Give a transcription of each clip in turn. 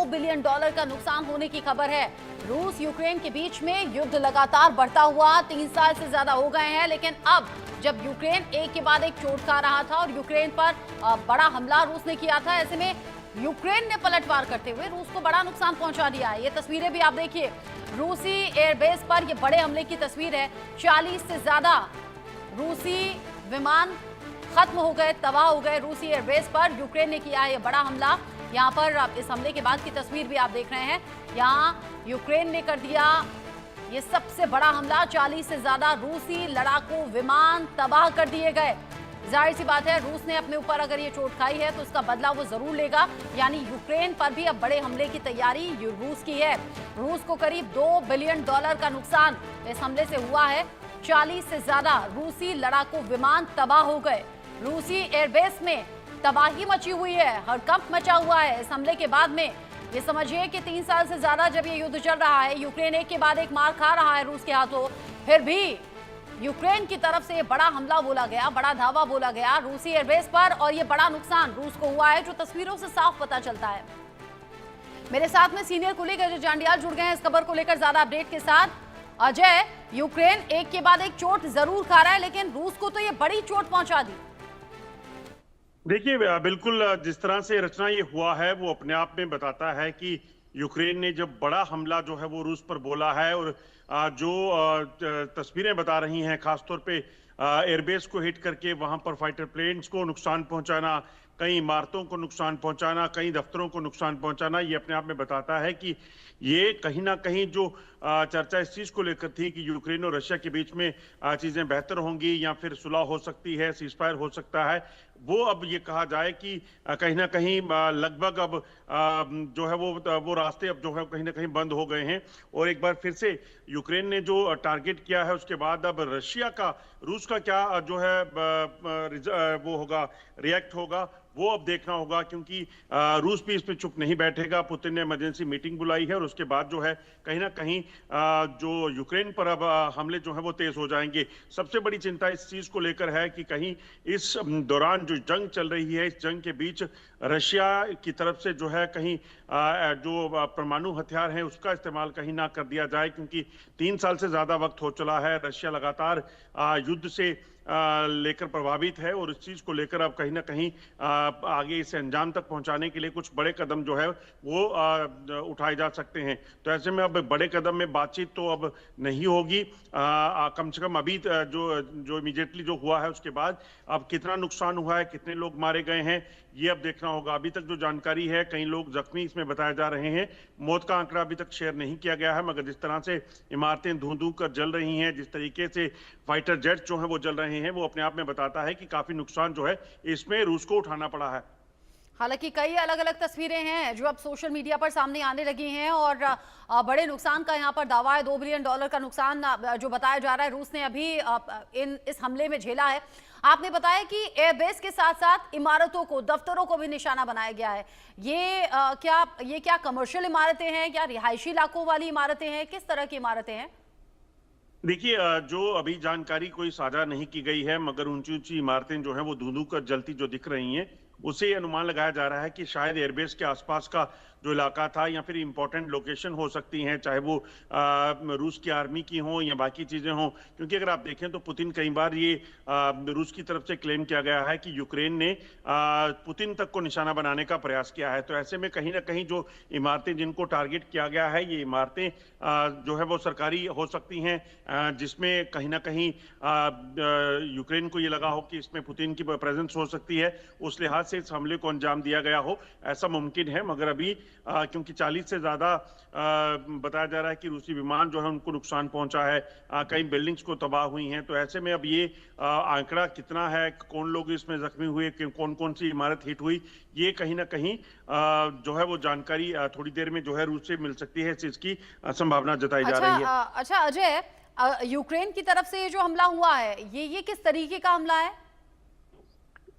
Billion dollar का नुकसान होने की खबर है। रूस यूक्रेन के बीच में युद्ध लगातार बढ़ता हुआ 3 साल से ज्यादा हो गए हैं, लेकिन अब जब यूक्रेन एक के बाद एक चोट खा रहा था और यूक्रेन पर बड़ा हमला रूस ने किया था, ऐसे में यूक्रेन ने पलटवार करते हुए रूस को बड़ा नुकसान पहुंचा दिया है। ये तस्वीरें भी आप देखिए, रूसी एयरबेस पर ये बड़े हमले की तस्वीर है। 40 से ज्यादा रूसी विमान खत्म हो गए, तबाह हो गए। रूसी एयरबेस पर यूक्रेन ने किया है ये बड़ा हमला। यहाँ पर इस हमले के बाद की तस्वीर भी आप देख रहे हैं। यहाँ यूक्रेन ने कर दिया ये सबसे बड़ा हमला। 40 से ज्यादा रूसी लड़ाकू विमान तबाह कर दिए गए। जाहिर सी बात है, रूस ने अपने ऊपर अगर ये चोट खाई है तो उसका बदला वो जरूर लेगा। यानी यूक्रेन पर भी अब बड़े हमले की तैयारी रूस की है। रूस को करीब 2 बिलियन डॉलर का नुकसान इस हमले से हुआ है। 40 से ज्यादा रूसी लड़ाकू विमान तबाह हो गए। रूसी एयरबेस में तबाही मची हुई है, हड़कंप मचा हुआ है इस हमले के बाद में। ये समझिए कि 3 साल से ज्यादा जब ये युद्ध चल रहा है, यूक्रेन एक के बाद एक मार खा रहा है रूस के हाथों, फिर भी यूक्रेन की तरफ से ये बड़ा हमला बोला गया, बड़ा धावा बोला गया रूसी एयरबेस पर, और ये बड़ा नुकसान रूस को हुआ है, जो तस्वीरों से साफ पता चलता है। मेरे साथ में सीनियर कुलीग अजय जांडियाल जुड़ गए हैं इस खबर को लेकर ज्यादा अपडेट के साथ। अजय, यूक्रेन एक के बाद एक चोट जरूर खा रहा है, लेकिन रूस को तो ये बड़ी चोट पहुंचा दी। देखिए, बिल्कुल जिस तरह से रचना ये हुआ है वो अपने आप में बताता है कि यूक्रेन ने जब बड़ा हमला जो है वो रूस पर बोला है, और जो तस्वीरें बता रही हैं खासतौर पे एयरबेस को हिट करके वहां पर फाइटर प्लेन्स को नुकसान पहुंचाना, कई इमारतों को नुकसान पहुंचाना, कई दफ्तरों को नुकसान पहुंचाना, ये अपने आप में बताता है कि ये कहीं ना कहीं जो चर्चा इस चीज को लेकर थी कि यूक्रेन और रशिया के बीच में चीजें बेहतर होंगी या फिर सुलह हो सकती है, सीजफायर हो सकता है, वो अब ये कहा जाए कि कहीं ना कहीं लगभग अब जो है वो रास्ते अब जो है कहीं ना कहीं बंद हो गए हैं। और एक बार फिर से यूक्रेन ने जो टारगेट किया है उसके बाद अब रशिया का, रूस का क्या जो है वो होगा, रिएक्ट होगा, वो अब देखना होगा, क्योंकि रूस भी इस पे चुप नहीं बैठेगा। पुतिन ने इमरजेंसी मीटिंग बुलाई है और उसके बाद जो है कहीं ना कहीं जो यूक्रेन पर अब हमले जो है वो तेज हो जाएंगे। सबसे बड़ी चिंता इस चीज को लेकर है कि कहीं इस दौरान जो जंग चल रही है, इस जंग के बीच रशिया की तरफ से जो है कहीं जो परमाणु हथियार हैं उसका इस्तेमाल कहीं ना कर दिया जाए, क्योंकि 3 साल से ज्यादा वक्त हो चला है। रशिया लगातार युद्ध से लेकर प्रभावित है और इस चीज को लेकर अब कहीं ना कहीं आगे इसे अंजाम तक पहुंचाने के लिए कुछ बड़े कदम जो है वो उठाए जा सकते हैं। तो ऐसे में अब बड़े कदम में बातचीत तो अब नहीं होगी, कम से कम अभी जो इमीडिएटली जो हुआ है उसके बाद अब कितना नुकसान हुआ है, कितने लोग मारे गए हैं, ये अब देखना होगा। अभी तक जो जानकारी है, कई लोग जख्मी इसमें बताए जा रहे हैं। मौत का आंकड़ा अभी तक शेयर नहीं किया गया है, मगर जिस तरह से इमारतें धू धू कर जल रही हैं, जिस तरीके से फाइटर जेट जो है वो जल रहे हैं, वो अपने आप में बताता है कि काफी नुकसान जो है इसमें रूस को उठाना पड़ा है। हालांकि कई अलग अलग तस्वीरें हैं जो अब सोशल मीडिया पर सामने आने लगी हैं और बड़े नुकसान का यहाँ पर दावा है। 2 बिलियन डॉलर का नुकसान जो बताया जा रहा है रूस ने अभी इस हमले में झेला है। आपने बताया कि एयरबेस के साथ साथ इमारतों को, दफ्तरों को भी निशाना बनाया गया है। ये क्या कमर्शियल इमारतें हैं, क्या रिहायशी इलाकों वाली इमारतें हैं, किस तरह की इमारतें हैं? देखिए, जो अभी जानकारी कोई साझा नहीं की गई है, मगर ऊंची ऊंची इमारतें जो हैं वो धुंधु कर जलती जो दिख रही हैं, उससे अनुमान लगाया जा रहा है कि शायद एयरबेस के आसपास का जो इलाका था या फिर इंपॉर्टेंट लोकेशन हो सकती हैं, चाहे वो रूस की आर्मी की हो या बाकी चीजें हों। क्योंकि अगर आप देखें तो पुतिन, कई बार ये रूस की तरफ से क्लेम किया गया है कि यूक्रेन ने पुतिन तक को निशाना बनाने का प्रयास किया है। तो ऐसे में कहीं ना कहीं जो इमारतें जिनको टारगेट किया गया है, ये इमारतें जो है वो सरकारी हो सकती हैं, जिसमें कहीं ना कहीं यूक्रेन को ये लगा हो कि इसमें पुतिन की प्रेजेंस हो सकती है, उस लिहाज से इस हमले को अंजाम दिया गया हो, ऐसा मुमकिन है। मगर अभी क्योंकि 40 से ज्यादा बताया जा रहा है कि रूसी विमान जो है उनको नुकसान पहुंचा है, कई बिल्डिंग्स को तबाह हुई हैं, तो ऐसे में अब ये आंकड़ा कितना है, कौन लोग इसमें जख्मी हुए, कौन कौन सी इमारत हिट हुई, ये कहीं ना कहीं जो है वो जानकारी थोड़ी देर में जो है रूस से मिल सकती है। इस चीज की संभावना जताई जा रही है। अच्छा अजय, यूक्रेन की तरफ से ये जो हमला हुआ है, ये किस तरीके का हमला है?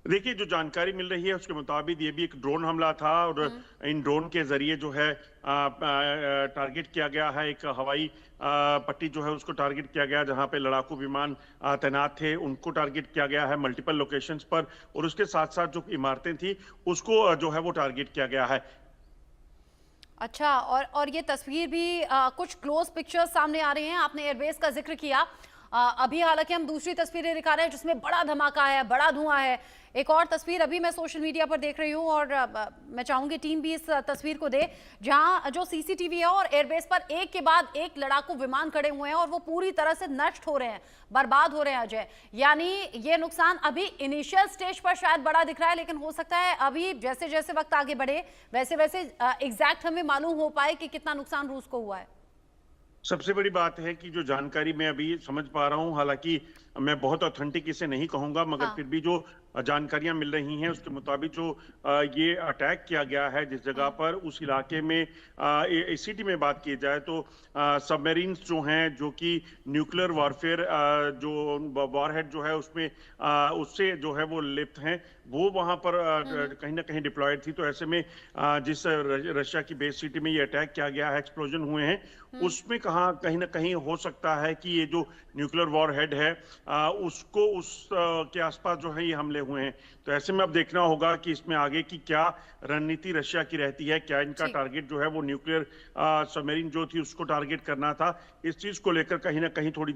देखिए, जो जानकारी मिल रही है उसके मुताबिक ये भी एक ड्रोन हमला था और इन ड्रोन के जरिए जो है टारगेट किया गया है, एक हवाई पट्टी जो है उसको टारगेट किया गया, जहां पे लड़ाकू विमान तैनात थे उनको टारगेट किया गया है मल्टीपल लोकेशंस पर, और उसके साथ साथ जो इमारतें थी उसको जो है वो टारगेट किया गया है। अच्छा, और ये तस्वीर भी कुछ क्लोज पिक्चर्स सामने आ रही हैं। आपने एयरबेस का जिक्र किया। अभी हालांकि हम दूसरी तस्वीरें दिखा रहे हैं जिसमें बड़ा धमाका है, बड़ा धुआं है। एक और तस्वीर अभी मैं सोशल मीडिया पर देख रही हूँ और मैं चाहूंगी टीम भी इस तस्वीर को दे, जहां जो सीसीटीवी है और एयरबेस पर एक के बाद एक लड़ाकू विमान खड़े हुए हैं और वो पूरी तरह से नष्ट हो रहे हैं, बर्बाद हो रहे हैं अजय। यानी ये नुकसान अभी इनिशियल स्टेज पर शायद बड़ा दिख रहा है, लेकिन हो सकता है अभी जैसे जैसे वक्त आगे बढ़े वैसे वैसे एग्जैक्ट हमें मालूम हो पाए कि कितना नुकसान रूस को हुआ है। सबसे बड़ी बात है कि जो जानकारी मैं अभी समझ पा रहा हूं, हालांकि मैं बहुत ऑथेंटिक इसे नहीं कहूंगा, मगर हाँ। फिर भी जो जानकारियां मिल रही हैं उसके मुताबिक जो ये अटैक किया गया है जिस जगह पर, उस इलाके में सिटी में बात की जाए तो सबमरीन्स जो हैं, जो कि न्यूक्लियर वॉरफेयर जो वॉरहेड जो है उसमें उससे जो है वो लिप्त हैं, वो वहां पर कहीं ना कहीं डिप्लॉयड थी। तो ऐसे में जिस रशिया की बेस सिटी में ये अटैक किया गया है, एक्सप्लोजन हुए हैं, उसमें कहीं ना कहीं हो सकता है कि ये जो न्यूक्लियर वॉरहेड है उसको के आसपास जो है ये हमले हुए हैं। तो ऐसे में अब देखना होगा कि इसमें आगे की क्या रणनीति रशिया की रहती है। क्या इनका ठीक। टारगेट जो है वो न्यूक्लियर सबमरीन जो थी उसको टारगेट करना था? इस चीज को लेकर कहीं ना कहीं थोड़ी देर